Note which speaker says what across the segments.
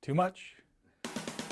Speaker 1: Too much?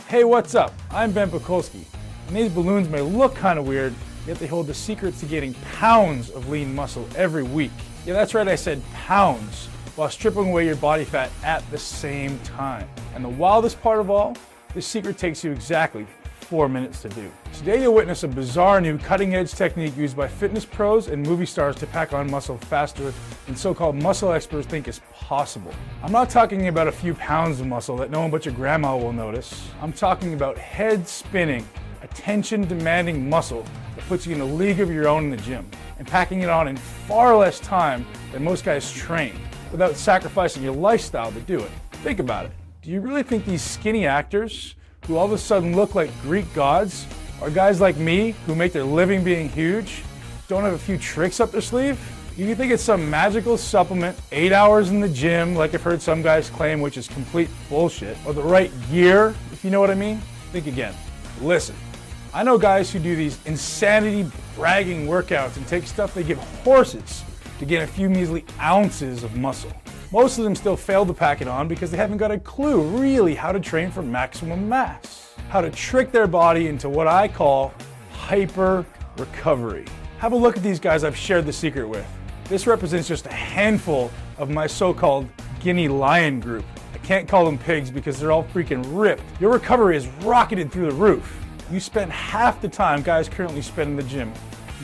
Speaker 1: Hey, what's up? I'm Pakulski, and these balloons may look kind of weird, yet they hold the secrets to gaining pounds of lean muscle every week. Yeah, that's right, I said pounds, while stripping away your body fat at the same time. And the wildest part of all, this secret takes you exactly 4 minutes to do. Today you'll witness a bizarre new cutting-edge technique used by fitness pros and movie stars to pack on muscle faster than so-called muscle experts think is possible. I'm not talking about a few pounds of muscle that no one but your grandma will notice. I'm talking about head-spinning, attention-demanding muscle that puts you in a league of your own in the gym, and packing it on in far less time than most guys train, without sacrificing your lifestyle to do it. Think about it. Do you really think these skinny actors who all of a sudden look like Greek gods are guys like me who make their living being huge, don't have a few tricks up their sleeve? Do you think it's some magical supplement, 8 hours in the gym, like I've heard some guys claim, which is complete bullshit, or the right gear, if you know what I mean? Think again. Listen, I know guys who do these insanity bragging workouts and take stuff they give horses to gain a few measly ounces of muscle. Most of them still fail to pack it on because they haven't got a clue really how to train for maximum mass. How to trick their body into what I call hyper recovery. Have a look at these guys I've shared the secret with. This represents just a handful of my so-called guinea lion group. I can't call them pigs because they're all freaking ripped. Your recovery is rocketed through the roof. You spend half the time guys currently spend in the gym.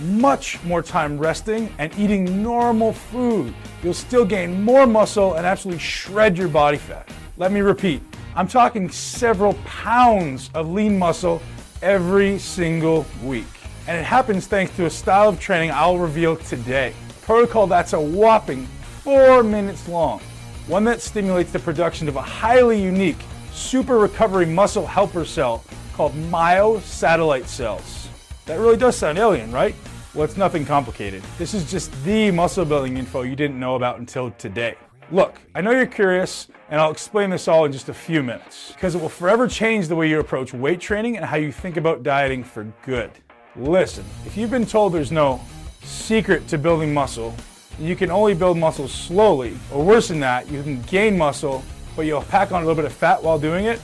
Speaker 1: Much more time resting and eating normal food. You'll still gain more muscle and absolutely shred your body fat. Let me repeat, I'm talking several pounds of lean muscle every single week. And it happens thanks to a style of training I'll reveal today. A protocol that's a whopping 4 minutes long. One that stimulates the production of a highly unique super recovery muscle helper cell called myosatellite cells. That really does sound alien, right? Well, it's nothing complicated. This is just the muscle building info you didn't know about until today. Look, I know you're curious, and I'll explain this all in just a few minutes, because it will forever change the way you approach weight training and how you think about dieting for good. Listen, if you've been told there's no secret to building muscle, you can only build muscle slowly, or worse than that, you can gain muscle, but you'll pack on a little bit of fat while doing it,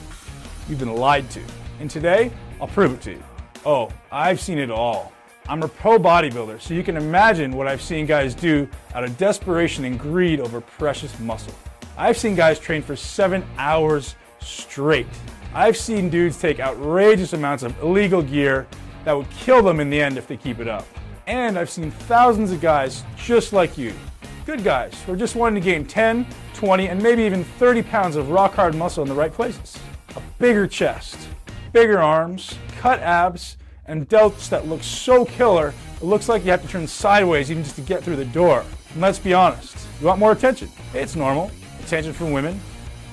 Speaker 1: you've been lied to. And today, I'll prove it to you. Oh, I've seen it all. I'm a pro bodybuilder, so you can imagine what I've seen guys do out of desperation and greed over precious muscle. I've seen guys train for 7 hours straight. I've seen dudes take outrageous amounts of illegal gear that would kill them in the end if they keep it up. And I've seen thousands of guys just like you, good guys who are just wanting to gain 10, 20, and maybe even 30 pounds of rock hard muscle in the right places. A bigger chest, bigger arms, cut abs, and delts that look so killer, it looks like you have to turn sideways even just to get through the door. And let's be honest, you want more attention? It's normal. Attention from women?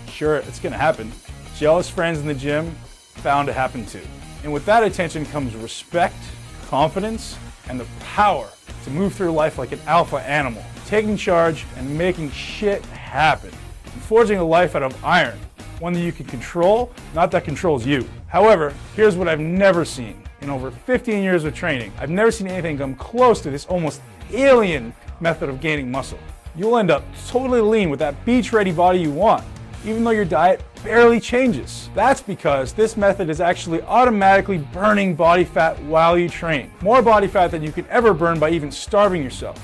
Speaker 1: Sure, it's gonna happen. Jealous friends in the gym? Bound to happen too. And with that attention comes respect, confidence, and the power to move through life like an alpha animal, taking charge and making shit happen, and forging a life out of iron, one that you can control, not that controls you. However, here's what I've never seen. In over 15 years of training, I've never seen anything come close to this almost alien method of gaining muscle. You'll end up totally lean with that beach-ready body you want, even though your diet barely changes. That's because this method is actually automatically burning body fat while you train. More body fat than you could ever burn by even starving yourself.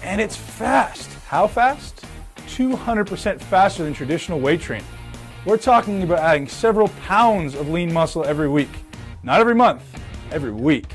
Speaker 1: And it's fast. How fast? 200% faster than traditional weight training. We're talking about adding several pounds of lean muscle every week. Not every month, every week.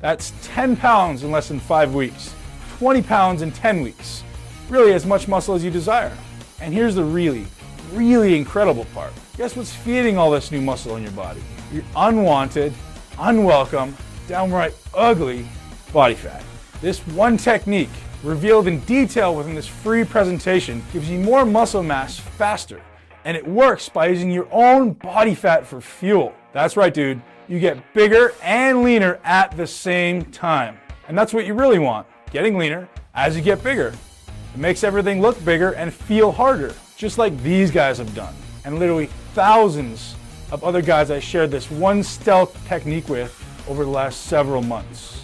Speaker 1: That's 10 pounds in less than 5 weeks, 20 pounds in 10 weeks. Really as much muscle as you desire. And here's the really incredible part. Guess what's feeding all this new muscle in your body? Your unwanted, unwelcome, downright ugly body fat. This one technique, revealed in detail within this free presentation, gives you more muscle mass faster. And it works by using your own body fat for fuel. That's right, dude. You get bigger and leaner at the same time. And that's what you really want, getting leaner as you get bigger. It makes everything look bigger and feel harder, just like these guys have done. And literally thousands of other guys I shared this one stealth technique with over the last several months.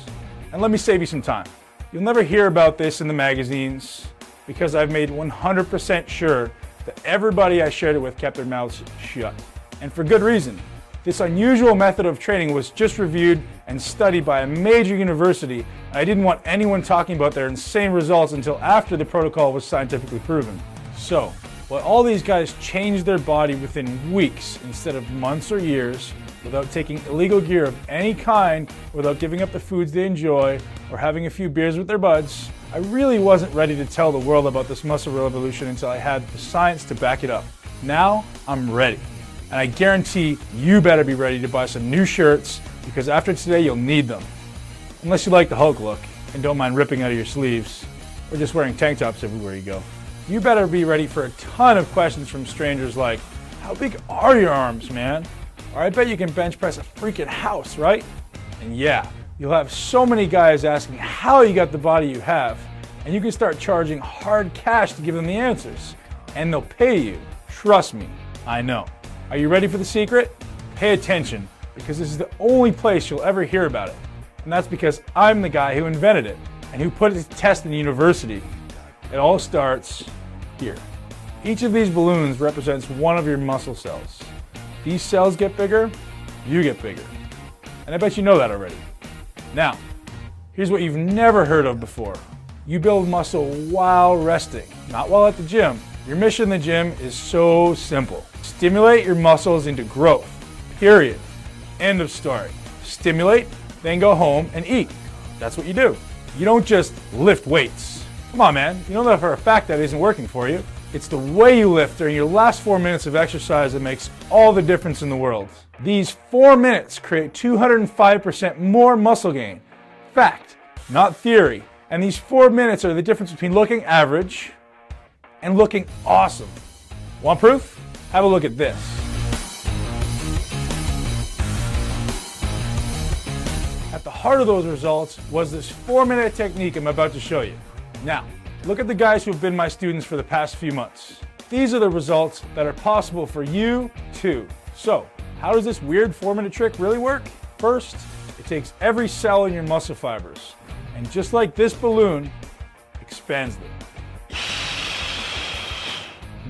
Speaker 1: And let me save you some time. You'll never hear about this in the magazines because I've made 100% sure that everybody I shared it with kept their mouths shut. And for good reason. This unusual method of training was just reviewed and studied by a major university, and I didn't want anyone talking about their insane results until after the protocol was scientifically proven. So, while all these guys changed their body within weeks instead of months or years, without taking illegal gear of any kind, without giving up the foods they enjoy, or having a few beers with their buds, I really wasn't ready to tell the world about this muscle revolution until I had the science to back it up. Now, I'm ready. And I guarantee you better be ready to buy some new shirts, because after today you'll need them. Unless you like the Hulk look and don't mind ripping out of your sleeves, or just wearing tank tops everywhere you go. You better be ready for a ton of questions from strangers like, how big are your arms, man? Or I bet you can bench press a freaking house, right? And yeah, you'll have so many guys asking how you got the body you have, and you can start charging hard cash to give them the answers. And they'll pay you. Trust me, I know. Are you ready for the secret? Pay attention, because this is the only place you'll ever hear about it. And that's because I'm the guy who invented it and who put it to test in university. It all starts here. Each of these balloons represents one of your muscle cells. These cells get bigger, you get bigger. And I bet you know that already. Now, here's what you've never heard of before. You build muscle while resting, not while at the gym. Your mission in the gym is so simple. Stimulate your muscles into growth, period. End of story. Stimulate, then go home and eat. That's what you do. You don't just lift weights. Come on, man. You know that for a fact that isn't working for you. It's the way you lift during your last 4 minutes of exercise that makes all the difference in the world. These 4 minutes create 205% more muscle gain. Fact, not theory. And these 4 minutes are the difference between looking average and looking awesome. Want proof? Have a look at this. At the heart of those results was this 4-minute technique I'm about to show you. Now, look at the guys who have been my students for the past few months. These are the results that are possible for you too. So, how does this weird 4-minute trick really work? First, it takes every cell in your muscle fibers, and just like this balloon, expands them.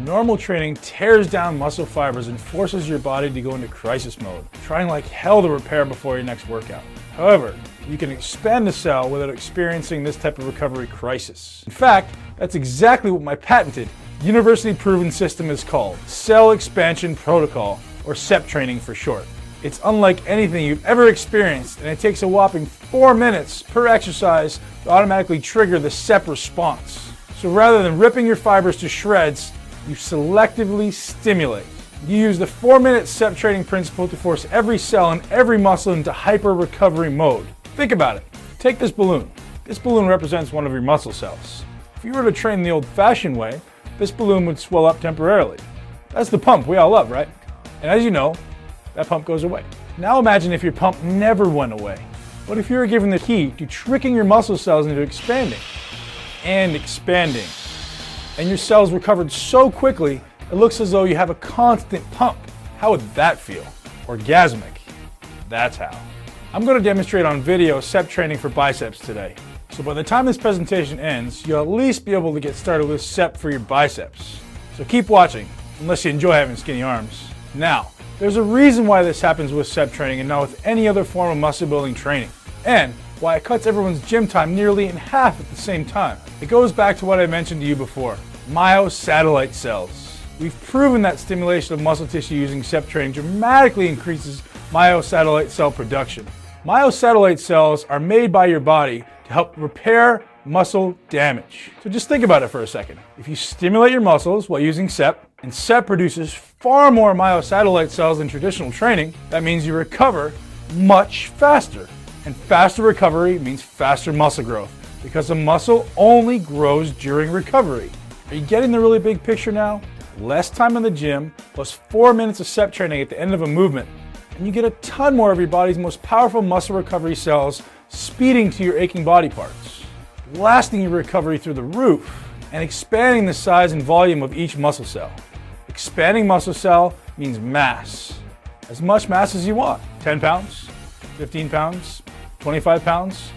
Speaker 1: Normal training tears down muscle fibers and forces your body to go into crisis mode, trying like hell to repair before your next workout. However, you can expand the cell without experiencing this type of recovery crisis. In fact, that's exactly what my patented, university-proven system is called, Cell Expansion Protocol, or CEP training for short. It's unlike anything you've ever experienced, and it takes a whopping 4 minutes per exercise to automatically trigger the CEP response. So rather than ripping your fibers to shreds, you selectively stimulate. You use the 4-minute CEP training principle to force every cell and every muscle into hyper-recovery mode. Think about it. Take this balloon. This balloon represents one of your muscle cells. If you were to train the old-fashioned way, this balloon would swell up temporarily. That's the pump we all love, right? And as you know, that pump goes away. Now imagine if your pump never went away. What if you were given the key to tricking your muscle cells into expanding and expanding? And your cells recovered so quickly, it looks as though you have a constant pump. How would that feel? Orgasmic. That's how. I'm going to demonstrate on video CEP training for biceps today. So by the time this presentation ends, you'll at least be able to get started with CEP for your biceps. So keep watching, unless you enjoy having skinny arms. Now, there's a reason why this happens with CEP training and not with any other form of muscle building training. And why it cuts everyone's gym time nearly in half at the same time. It goes back to what I mentioned to you before, myosatellite cells. We've proven that stimulation of muscle tissue using CEP training dramatically increases myosatellite cell production. Myosatellite cells are made by your body to help repair muscle damage. So just think about it for a second. If you stimulate your muscles while using CEP, and CEP produces far more myosatellite cells than traditional training, that means you recover much faster. And faster recovery means faster muscle growth, because a muscle only grows during recovery. Are you getting the really big picture now? Less time in the gym, plus 4 minutes of CEP training at the end of a movement, and you get a ton more of your body's most powerful muscle recovery cells speeding to your aching body parts, lasting your recovery through the roof, and expanding the size and volume of each muscle cell. Expanding muscle cell means mass. As much mass as you want. 10 pounds, 15 pounds, 25 pounds,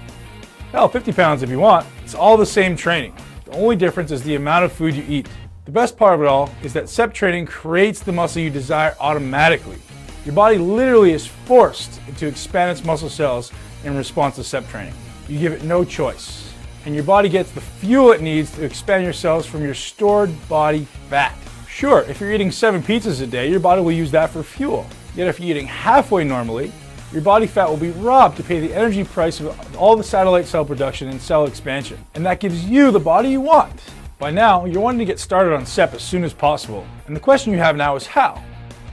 Speaker 1: hell, 50 pounds if you want. It's all the same training. The only difference is the amount of food you eat. The best part of it all is that SEP training creates the muscle you desire automatically. Your body literally is forced to expand its muscle cells in response to SEP training. You give it no choice. And your body gets the fuel it needs to expand your cells from your stored body fat. Sure, if you're eating 7 pizzas a day, your body will use that for fuel. Yet if you're eating halfway normally, your body fat will be robbed to pay the energy price of all the satellite cell production and cell expansion. And that gives you the body you want. By now, you're wanting to get started on SEP as soon as possible. And the question you have now is how?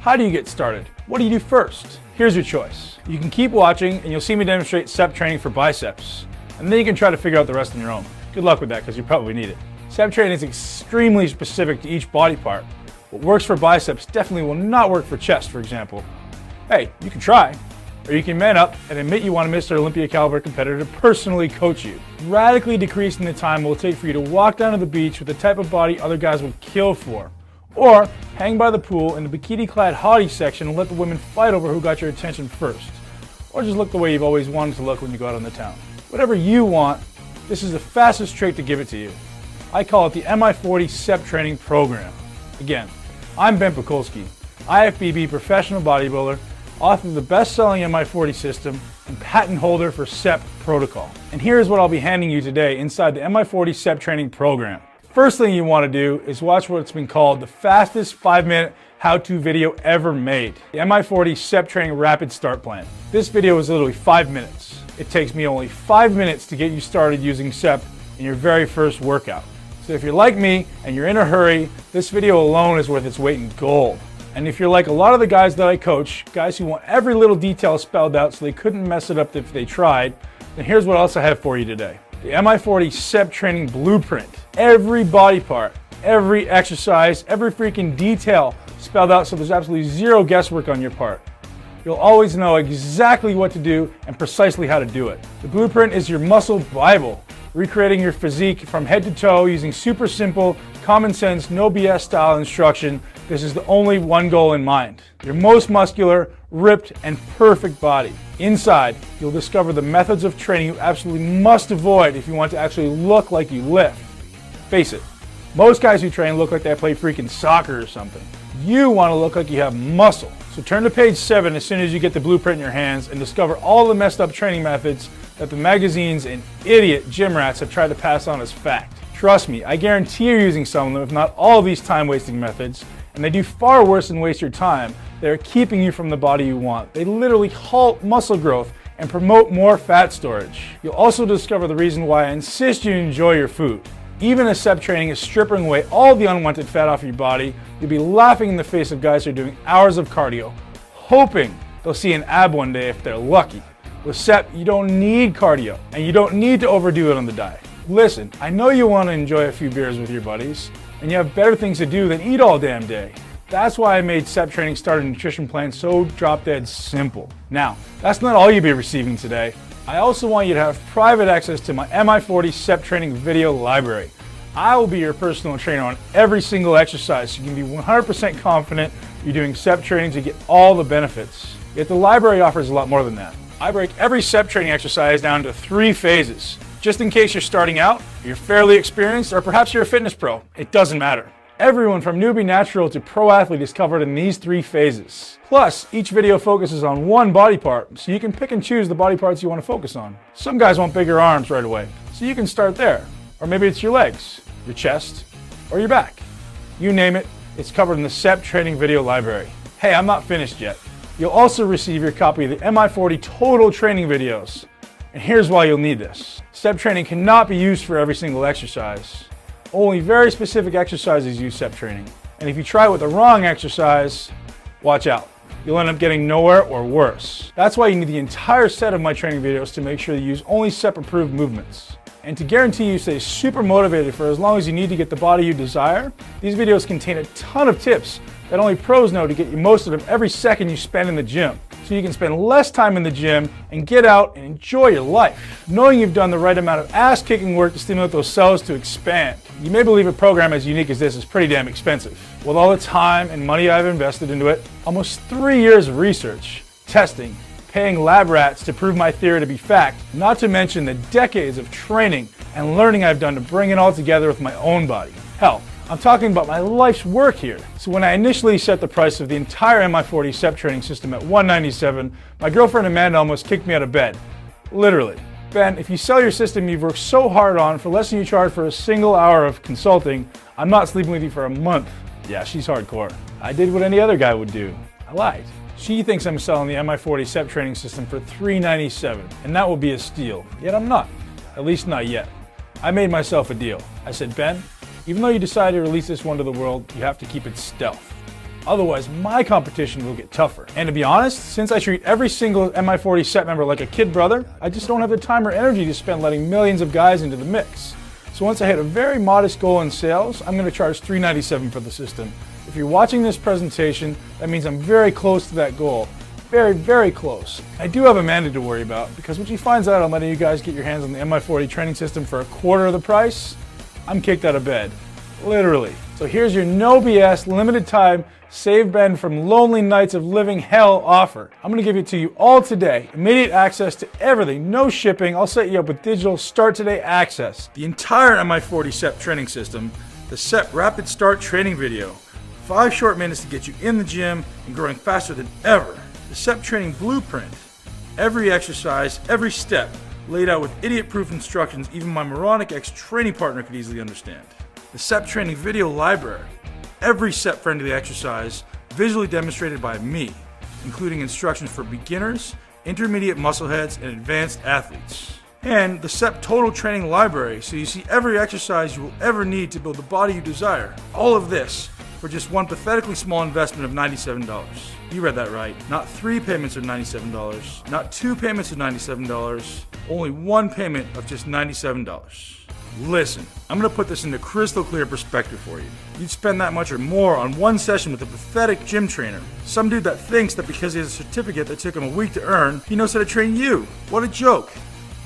Speaker 1: How do you get started? What do you do first? Here's your choice. You can keep watching and you'll see me demonstrate SEP training for biceps. And then you can try to figure out the rest on your own. Good luck with that because you probably need it. SEP training is extremely specific to each body part. What works for biceps definitely will not work for chest, for example. Hey, you can try. Or you can man up and admit you want a Mr. Olympia caliber competitor to personally coach you. Radically decreasing the time it will take for you to walk down to the beach with the type of body other guys would kill for. Or hang by the pool in the bikini-clad hottie section and let the women fight over who got your attention first. Or just look the way you've always wanted to look when you go out on the town. Whatever you want, this is the fastest trait to give it to you. I call it the Mi40 SEP training program. Again, I'm Ben Pakulski, IFBB professional bodybuilder, author of the best-selling Mi40 system, and patent holder for SEP protocol. And here's what I'll be handing you today inside the Mi40 SEP training program. First thing you want to do is watch what's been called the fastest 5-minute how-to video ever made, the Mi40 SEP training rapid start plan. This video is literally 5 minutes. It takes me only 5 minutes to get you started using SEP in your very first workout. So if you're like me and you're in a hurry, this video alone is worth its weight in gold. And if you're like a lot of the guys that I coach, guys who want every little detail spelled out so they couldn't mess it up if they tried, then here's what else I have for you today. The Mi40 SEP training blueprint. Every body part, every exercise, every freaking detail spelled out so there's absolutely zero guesswork on your part. You'll always know exactly what to do and precisely how to do it. The blueprint is your muscle Bible, recreating your physique from head to toe using super simple, common sense, no BS style instruction. This is the only one goal in mind. Your most muscular, ripped, and perfect body. Inside, you'll discover the methods of training you absolutely must avoid if you want to actually look like you lift. Face it, most guys who train look like they play freaking soccer or something. You want to look like you have muscle. So turn to page 7 as soon as you get the blueprint in your hands and discover all the messed up training methods that the magazines and idiot gym rats have tried to pass on as fact. Trust me, I guarantee you're using some of them, if not all of these time-wasting methods, and they do far worse than waste your time. They're keeping you from the body you want. They literally halt muscle growth and promote more fat storage. You'll also discover the reason why I insist you enjoy your food. Even as SEP training is stripping away all the unwanted fat off your body, you'll be laughing in the face of guys who are doing hours of cardio, hoping they'll see an ab one day if they're lucky. With SEP, you don't need cardio, and you don't need to overdo it on the diet. Listen, I know you want to enjoy a few beers with your buddies, and you have better things to do than eat all damn day. That's why I made SEP training starter nutrition plan so drop dead simple. Now, that's not all you'll be receiving today. I also want you to have private access to my Mi40 SEP training video library. I will be your personal trainer on every single exercise so you can be 100% confident you're doing SEP training to get all the benefits. Yet the library offers a lot more than that. I break every SEP training exercise down into 3 phases. Just in case you're starting out, you're fairly experienced, or perhaps you're a fitness pro, it doesn't matter. Everyone from newbie natural to pro athlete is covered in these 3 phases. Plus, each video focuses on one body part, so you can pick and choose the body parts you want to focus on. Some guys want bigger arms right away, so you can start there. Or maybe it's your legs, your chest, or your back. You name it, it's covered in the SEP training video library. Hey, I'm not finished yet. You'll also receive your copy of the Mi40 total training videos. And here's why you'll need this. SEP training cannot be used for every single exercise. Only very specific exercises use SEP training. And if you try with the wrong exercise, watch out. You'll end up getting nowhere or worse. That's why you need the entire set of my training videos to make sure you use only SEP approved movements. And to guarantee you stay super motivated for as long as you need to get the body you desire, these videos contain a ton of tips that only pros know to get you most of them every second you spend in the gym. So you can spend less time in the gym and get out and enjoy your life, knowing you've done the right amount of ass-kicking work to stimulate those cells to expand. You may believe a program as unique as this is pretty damn expensive. With all the time and money I've invested into it, almost 3 years of research, testing, paying lab rats to prove my theory to be fact, not to mention the decades of training and learning I've done to bring it all together with my own body. Hell, I'm talking about my life's work here. So when I initially set the price of the entire Mi40 SEP training system at $197, my girlfriend Amanda almost kicked me out of bed. Literally. Ben, if you sell your system you've worked so hard on for less than you charge for a single hour of consulting, I'm not sleeping with you for a month. Yeah, she's hardcore. I did what any other guy would do. I lied. She thinks I'm selling the Mi40 SEP training system for $397, and that will be a steal. Yet I'm not. At least not yet. I made myself a deal. I said, Ben, even though you decide to release this one to the world, you have to keep it stealth. Otherwise, my competition will get tougher. And to be honest, since I treat every single Mi40 SEP member like a kid brother, I just don't have the time or energy to spend letting millions of guys into the mix. So once I hit a very modest goal in sales, I'm going to charge $397 for the system. If you're watching this presentation, that means I'm very close to that goal. Very, very close. I do have Amanda to worry about, because when she finds out I'm letting you guys get your hands on the Mi40 training system for a quarter of the price, I'm kicked out of bed. Literally. So here's your no BS, limited time, save Ben from lonely nights of living hell offer. I'm going to give it to you all today. Immediate access to everything, no shipping. I'll set you up with digital start today access. The entire Mi40 SEP training system, the SEP rapid start training video, 5 short minutes to get you in the gym and growing faster than ever. The SEP training blueprint, every exercise, every step, laid out with idiot-proof instructions even my Mi40x training partner could easily understand. The SEP training video library, every SEP-friendly exercise visually demonstrated by me, including instructions for beginners, intermediate muscleheads, and advanced athletes. And the SEP total training library, so you see every exercise you will ever need to build the body you desire. All of this for just one pathetically small investment of $97. You read that right. Not 3 payments of $97, not 2 payments of $97, only 1 payment of just $97. Listen, I'm going to put this into crystal clear perspective for you. You'd spend that much or more on one session with a pathetic gym trainer. Some dude that thinks that because he has a certificate that took him a week to earn, he knows how to train you. What a joke.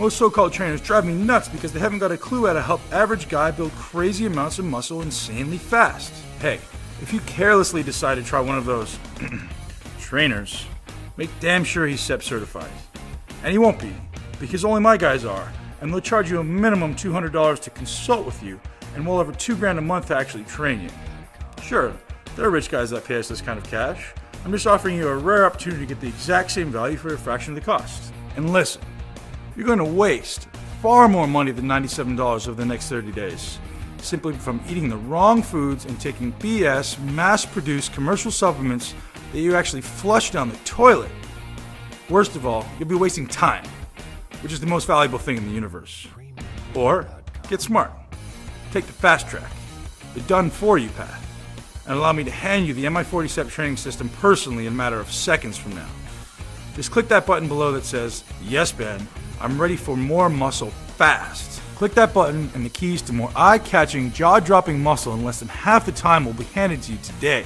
Speaker 1: Most so-called trainers drive me nuts because they haven't got a clue how to help average guy build crazy amounts of muscle insanely fast. Hey, if you carelessly decide to try one of those trainers, make damn sure he's SEP certified. And he won't be, because only my guys are, and they'll charge you a minimum $200 to consult with you, and well over $2,000 a month to actually train you. Sure, there are rich guys that pay us this kind of cash. I'm just offering you a rare opportunity to get the exact same value for a fraction of the cost. And listen, you're going to waste far more money than $97 over the next 30 days. Simply from eating the wrong foods and taking BS, mass-produced commercial supplements that you actually flush down the toilet. Worst of all, you'll be wasting time, which is the most valuable thing in the universe. Or, get smart. Take the fast track, the done-for-you path, and allow me to hand you the Mi40 SEP training system personally in a matter of seconds from now. Just click that button below that says, "Yes, Ben, I'm ready for more muscle fast." Click that button and the keys to more eye-catching, jaw-dropping muscle in less than half the time will be handed to you today.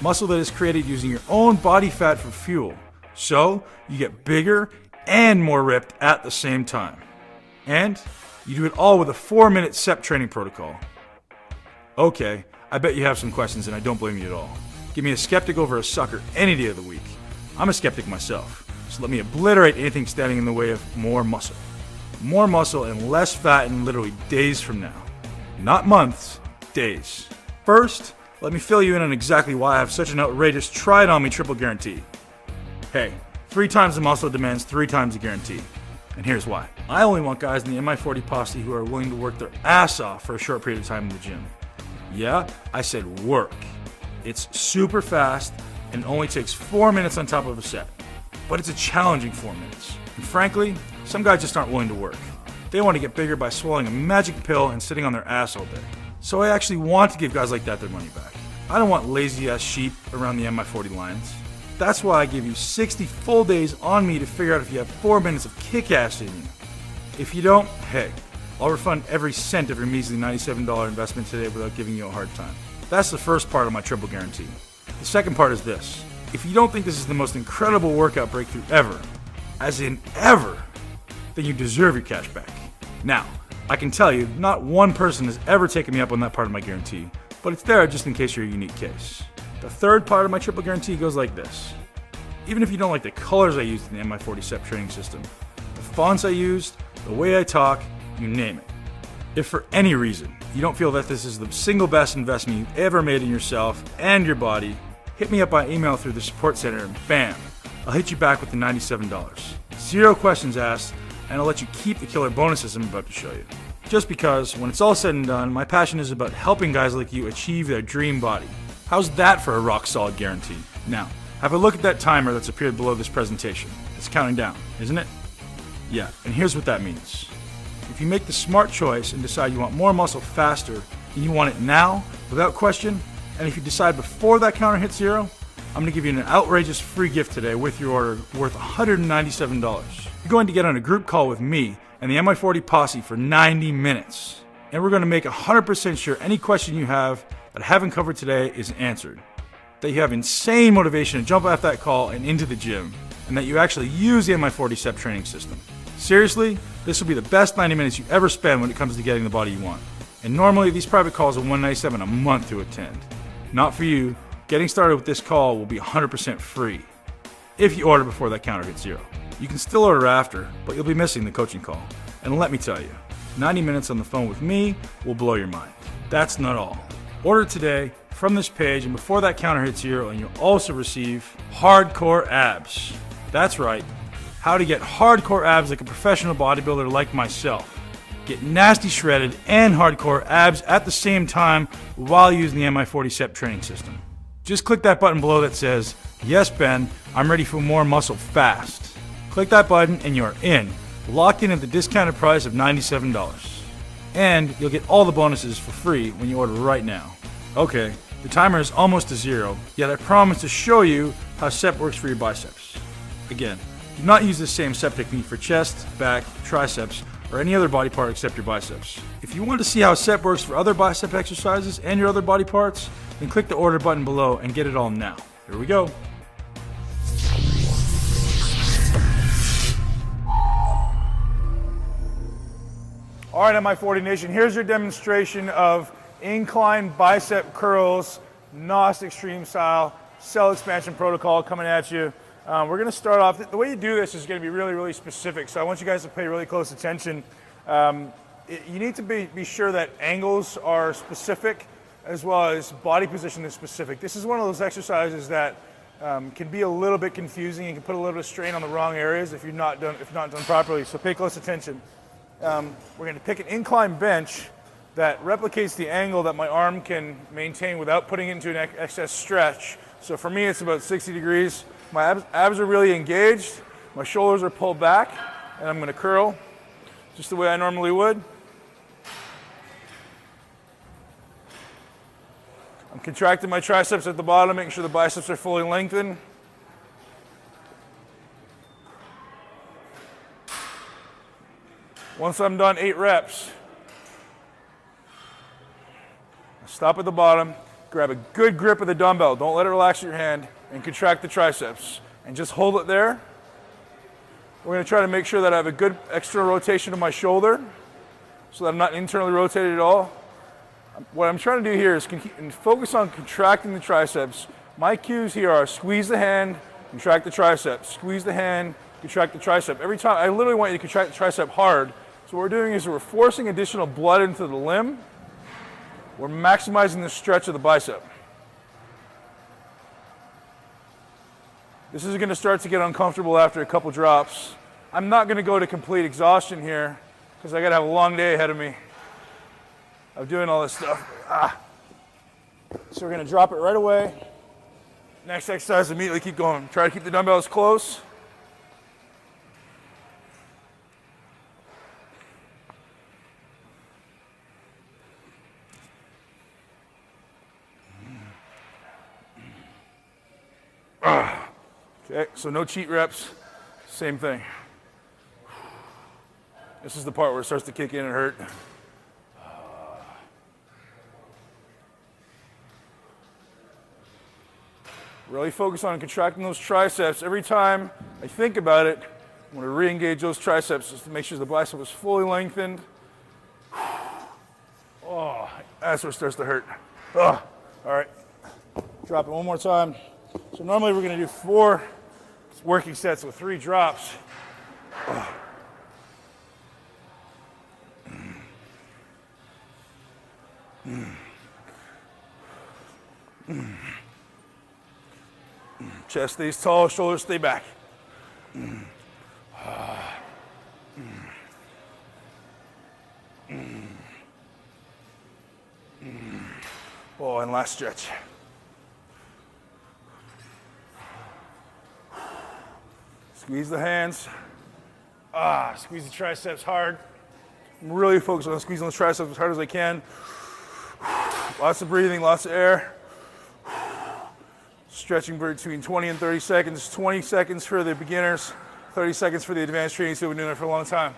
Speaker 1: Muscle that is created using your own body fat for fuel. So, you get bigger and more ripped at the same time. And you do it all with a 4-minute SEP training protocol. Okay, I bet you have some questions and I don't blame you at all. Give me a skeptic over a sucker any day of the week. I'm a skeptic myself, so let me obliterate anything standing in the way of more muscle. More muscle and less fat in literally days from now. Not months, days. First, let me fill you in on exactly why I have such an outrageous try-it-on-me triple guarantee. Hey, 3 times the muscle demands 3 times the guarantee. And here's why. I only want guys in the Mi40 posse who are willing to work their ass off for a short period of time in the gym. Yeah, I said work. It's super fast and only takes 4 minutes on top of a set. But it's a challenging 4 minutes. And frankly, some guys just aren't willing to work. They want to get bigger by swallowing a magic pill and sitting on their ass all day. So I actually want to give guys like that their money back. I don't want lazy-ass sheep around the Mi40 lines. That's why I give you 60 full days on me to figure out if you have 4 minutes of kick-ass in you. If you don't, hey, I'll refund every cent of your measly $97 investment today without giving you a hard time. That's the first part of my triple guarantee. The second part is this. If you don't think this is the most incredible workout breakthrough ever, as in ever, then you deserve your cash back. Now, I can tell you, not one person has ever taken me up on that part of my guarantee, but it's there just in case you're a unique case. The third part of my triple guarantee goes like this. Even if you don't like the colors I used in the Mi40 SEP training system, the fonts I used, the way I talk, you name it, If for any reason you don't feel that this is the single best investment you've ever made in yourself and your body, hit me up by email through the support center and bam, I'll hit you back with the $97. 0 questions asked, and I'll let you keep the killer bonuses I'm about to show you. Just because, when it's all said and done, my passion is about helping guys like you achieve their dream body. How's that for a rock solid guarantee? Now, have a look at that timer that's appeared below this presentation. It's counting down, isn't it? Yeah, and here's what that means. If you make the smart choice and decide you want more muscle faster, and you want it now, without question, and if you decide before that counter hits 0, I'm going to give you an outrageous free gift today with your order worth $197. You're going to get on a group call with me and the Mi40 posse for 90 minutes. And we're going to make 100% sure any question you have that I haven't covered today is answered. That you have insane motivation to jump off that call and into the gym. And that you actually use the Mi40 step training system. Seriously, this will be the best 90 minutes you ever spend when it comes to getting the body you want. And normally these private calls are $197 a month to attend. Not for you. Getting started with this call will be 100% free. If you order before that counter hits 0. You can still order after, but you'll be missing the coaching call. And let me tell you, 90 minutes on the phone with me will blow your mind. That's not all. Order today from this page, and before that counter hits 0, and you'll also receive hardcore abs. That's right, how to get hardcore abs like a professional bodybuilder like myself. Get nasty shredded and hardcore abs at the same time while using the Mi40 step training system. Just click that button below that says, "Yes, Ben, I'm ready for more muscle fast." Click that button and you're in, locked in at the discounted price of $97. And you'll get all the bonuses for free when you order right now. Okay, the timer is almost to 0, yet I promise to show you how SEP works for your biceps. Again, do not use the same SEP technique for chest, back, triceps, or any other body part except your biceps. If you want to see how SEP works for other bicep exercises and your other body parts, then click the order button below and get it all now. Here we go. All right, Mi40 Nation, here's your demonstration of incline bicep curls, NOS extreme style, cell expansion protocol coming at you. We're gonna start off, the way you do this is gonna be really, really specific, so I want you guys to pay really close attention. You need to be sure that angles are specific as well as body position is specific. This is one of those exercises that can be a little bit confusing and can put a little bit of strain on the wrong areas if not done properly, so pay close attention. We're going to pick an incline bench that replicates the angle that my arm can maintain without putting it into an excess stretch. So for me, it's about 60 degrees. My abs are really engaged. My shoulders are pulled back, and I'm going to curl just the way I normally would. I'm contracting my triceps at the bottom, making sure the biceps are fully lengthened. Once I'm done 8 reps, stop at the bottom, grab a good grip of the dumbbell, don't let it relax your hand, and contract the triceps. And just hold it there. We're going to try to make sure that I have a good external rotation of my shoulder so that I'm not internally rotated at all. What I'm trying to do here is focus on contracting the triceps. My cues here are squeeze the hand, contract the tricep, squeeze the hand, contract the tricep. Every time, I literally want you to contract the tricep hard. So what we're doing is we're forcing additional blood into the limb. We're maximizing the stretch of the bicep. This is going to start to get uncomfortable after a couple drops. I'm not going to go to complete exhaustion here because I got to have a long day ahead of me of doing all this stuff. So we're going to drop it right away. Next exercise, immediately keep going. Try to keep the dumbbells close. Okay, so no cheat reps, same thing. This is the part where it starts to kick in and hurt. Really focus on contracting those triceps. Every time I think about it, I'm going to re-engage those triceps just to make sure the bicep is fully lengthened. Oh, that's where it starts to hurt. Oh, all right, drop it one more time. So normally we're going to do 4 working sets with 3 drops. Chest stays tall, shoulders stay back. Oh, and last stretch. Squeeze the hands. Squeeze the triceps hard. I'm really focused on squeezing those triceps as hard as I can. Lots of breathing, lots of air. Stretching between 20 and 30 seconds. 20 seconds for the beginners, 30 seconds for the advanced trainees who have been doing it for a long time.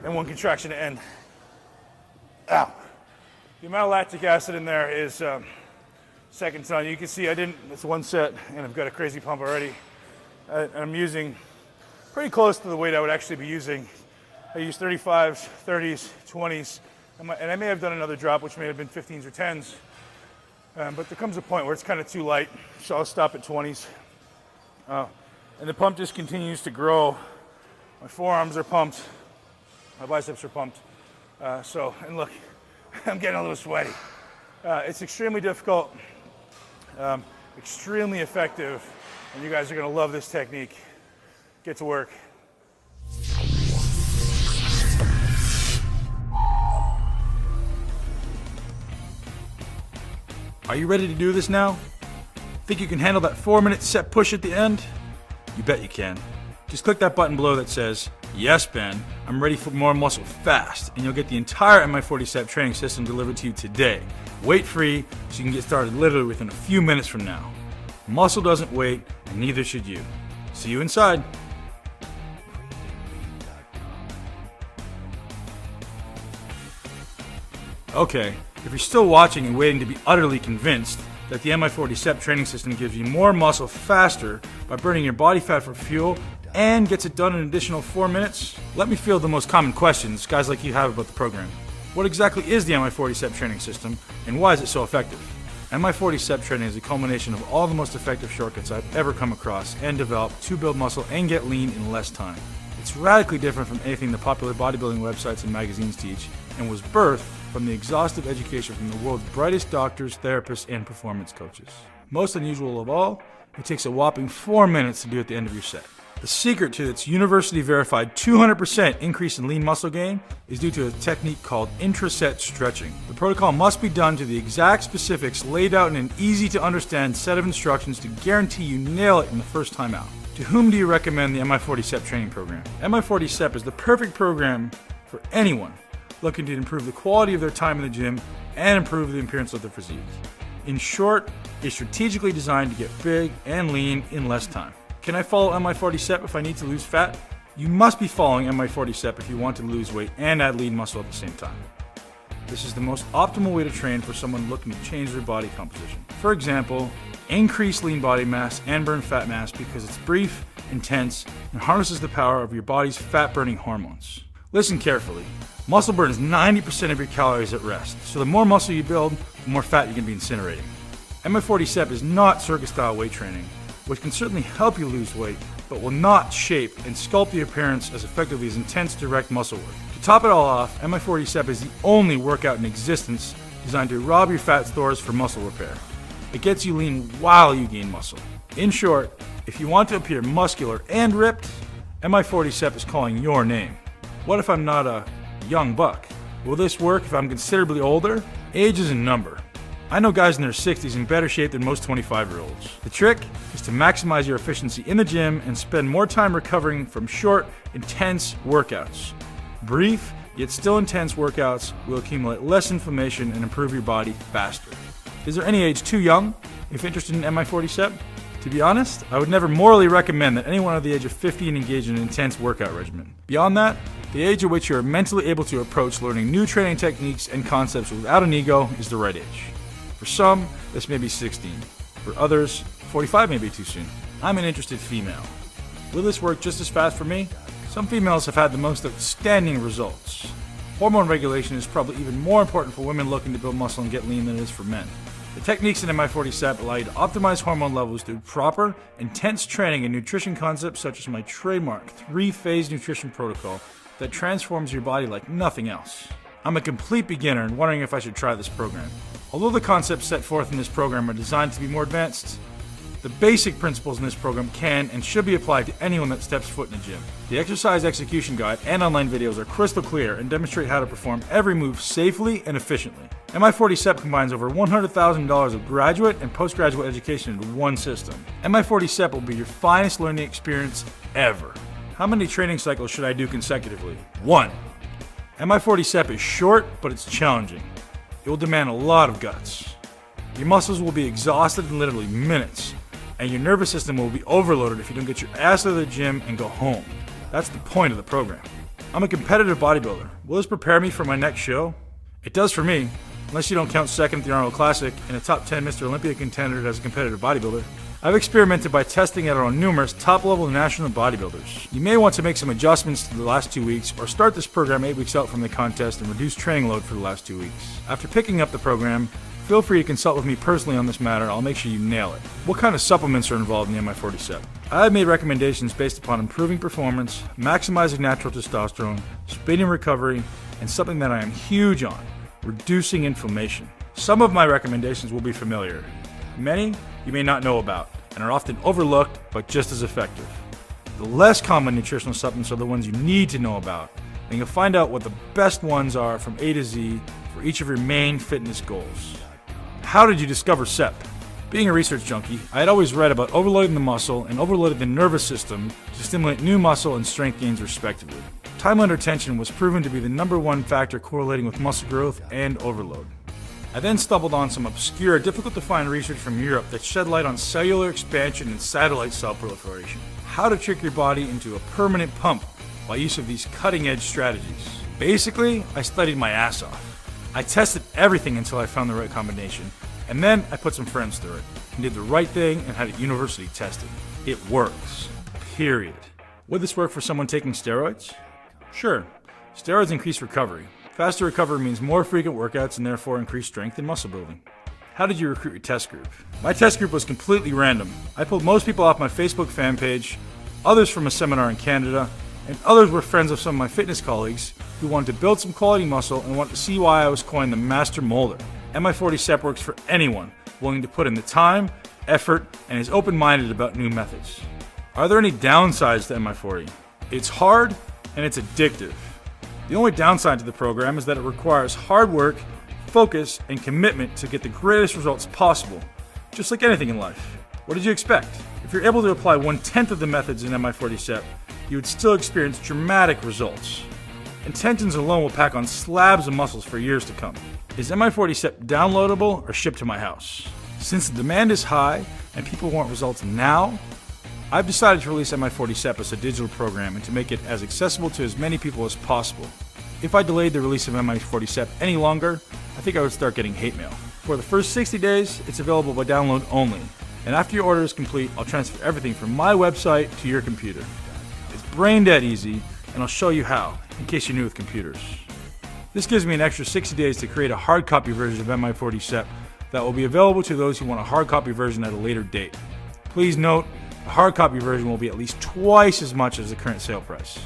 Speaker 1: And one contraction to end. Ow. The amount of lactic acid in there is second to none. You can see it's one set and I've got a crazy pump already. I'm using pretty close to the weight I would actually be using. I use 35s, 30s, 20s, and I may have done another drop, which may have been 15s or 10s. But there comes a point where it's kind of too light, so I'll stop at 20s. And the pump just continues to grow. My forearms are pumped. My biceps are pumped. And look, I'm getting a little sweaty. It's extremely difficult, extremely effective, and you guys are going to love this technique. Get to work. Are you ready to do this now? Think you can handle that 4-minute set push at the end? You bet you can. Just click that button below that says, "Yes, Ben, I'm ready for more muscle fast," and you'll get the entire Mi40 training system delivered to you today, weight-free, so you can get started literally within a few minutes from now. Muscle doesn't wait, and neither should you. See you inside. Okay, if you're still watching and waiting to be utterly convinced that the Mi40 training system gives you more muscle faster by burning your body fat for fuel and gets it done in an additional 4 minutes, let me field the most common questions guys like you have about the program. What exactly is the Mi40 training system, and why is it so effective? Mi40 training is a culmination of all the most effective shortcuts I've ever come across and developed to build muscle and get lean in less time. It's radically different from anything the popular bodybuilding websites and magazines teach, and was birthed from the exhaustive education from the world's brightest doctors, therapists, and performance coaches. Most unusual of all, it takes a whopping 4 minutes to do at the end of your set. The secret to its university-verified 200% increase in lean muscle gain is due to a technique called intraset stretching. The protocol must be done to the exact specifics laid out in an easy-to-understand set of instructions to guarantee you nail it in the first time out. To whom do you recommend the Mi40 training program? Mi40 is the perfect program for anyone looking to improve the quality of their time in the gym and improve the appearance of their physique. In short, it's strategically designed to get big and lean in less time. Can I follow Mi40 if I need to lose fat? You must be following Mi40 if you want to lose weight and add lean muscle at the same time. This is the most optimal way to train for someone looking to change their body composition. For example, increase lean body mass and burn fat mass because it's brief, intense, and harnesses the power of your body's fat-burning hormones. Listen carefully. Muscle burns 90% of your calories at rest, so the more muscle you build, the more fat you're going to be incinerating. Mi40 is not circus-style weight training, which can certainly help you lose weight, but will not shape and sculpt the appearance as effectively as intense direct muscle work. To top it all off, Mi40 is the only workout in existence designed to rob your fat stores for muscle repair. It gets you lean while you gain muscle. In short, if you want to appear muscular and ripped, Mi40 is calling your name. What if I'm not a young buck? Will this work if I'm considerably older? Age is a number. I know guys in their 60s in better shape than most 25-year-olds. The trick is to maximize your efficiency in the gym and spend more time recovering from short, intense workouts. Brief, yet still intense workouts will accumulate less inflammation and improve your body faster. Is there any age too young if interested in Mi40? To be honest, I would never morally recommend that anyone under the age of 50 engage in an intense workout regimen. Beyond that, the age at which you are mentally able to approach learning new training techniques and concepts without an ego is the right age. For some, this may be 16. For others, 45 may be too soon. I'm an interested female. Will this work just as fast for me? Some females have had the most outstanding results. Hormone regulation is probably even more important for women looking to build muscle and get lean than it is for men. The techniques in Mi40 allow you to optimize hormone levels through proper, intense training and nutrition concepts such as my trademark 3-phase nutrition protocol that transforms your body like nothing else. I'm a complete beginner and wondering if I should try this program. Although the concepts set forth in this program are designed to be more advanced, the basic principles in this program can and should be applied to anyone that steps foot in a gym. The exercise execution guide and online videos are crystal clear and demonstrate how to perform every move safely and efficiently. Mi40 combines over $100,000 of graduate and postgraduate education into one system. Mi40 will be your finest learning experience ever. How many training cycles should I do consecutively? 1. Mi40 is short, but it's challenging. It will demand a lot of guts. Your muscles will be exhausted in literally minutes, and your nervous system will be overloaded if you don't get your ass out of the gym and go home. That's the point of the program. I'm a competitive bodybuilder. Will this prepare me for my next show? It does for me, unless you don't count second at the Arnold Classic and a top 10 Mr. Olympia contender as a competitive bodybuilder. I've experimented by testing it on numerous top-level national bodybuilders. You may want to make some adjustments to the last 2 weeks or start this program 8 weeks out from the contest and reduce training load for the last 2 weeks. After picking up the program, feel free to consult with me personally on this matter. I'll make sure you nail it. What kind of supplements are involved in the Mi40? I have made recommendations based upon improving performance, maximizing natural testosterone, speeding recovery, and something that I am huge on, reducing inflammation. Some of my recommendations will be familiar. Many you may not know about and are often overlooked but just as effective. The less common nutritional supplements are the ones you need to know about, and you'll find out what the best ones are from A to Z for each of your main fitness goals. How did you discover SEP? Being a research junkie, I had always read about overloading the muscle and overloading the nervous system to stimulate new muscle and strength gains respectively. Time under tension was proven to be the #1 factor correlating with muscle growth and overload. I then stumbled on some obscure, difficult to find research from Europe that shed light on cellular expansion and satellite cell proliferation. How to trick your body into a permanent pump by use of these cutting-edge strategies. Basically, I studied my ass off. I tested everything until I found the right combination, and then I put some friends through it, and did the right thing and had it university tested. It works. Period. Would this work for someone taking steroids? Sure. Steroids increase recovery. Faster recovery means more frequent workouts and therefore increased strength and muscle building. How did you recruit your test group? My test group was completely random. I pulled most people off my Facebook fan page, others from a seminar in Canada, and others were friends of some of my fitness colleagues who wanted to build some quality muscle and wanted to see why I was coined the master molder. Mi40 works for anyone willing to put in the time, effort, and is open-minded about new methods. Are there any downsides to Mi40? It's hard and it's addictive. The only downside to the program is that it requires hard work, focus, and commitment to get the greatest results possible, just like anything in life. What did you expect? If you're able to apply 1/10 of the methods in Mi40, you would still experience dramatic results. Intentions alone will pack on slabs of muscles for years to come. Is Mi40 downloadable or shipped to my house? Since the demand is high and people want results now, I've decided to release Mi40 as a digital program and to make it as accessible to as many people as possible. If I delayed the release of Mi40 any longer, I think I would start getting hate mail. For the first 60 days, it's available by download only, and after your order is complete, I'll transfer everything from my website to your computer. It's brain dead easy, and I'll show you how, in case you're new with computers. This gives me an extra 60 days to create a hard copy version of Mi40 that will be available to those who want a hard copy version at a later date. Please note, the hard copy version will be at least twice as much as the current sale price.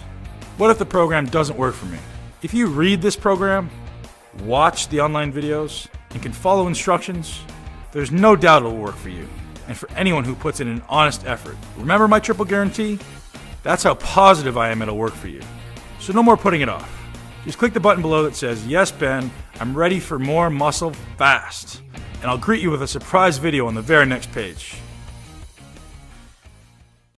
Speaker 1: What if the program doesn't work for me? If you read this program, watch the online videos, and can follow instructions, there's no doubt it will work for you, and for anyone who puts in an honest effort. Remember my triple guarantee? That's how positive I am it'll work for you. So no more putting it off. Just click the button below that says, "Yes, Ben, I'm ready for more muscle fast," and I'll greet you with a surprise video on the very next page.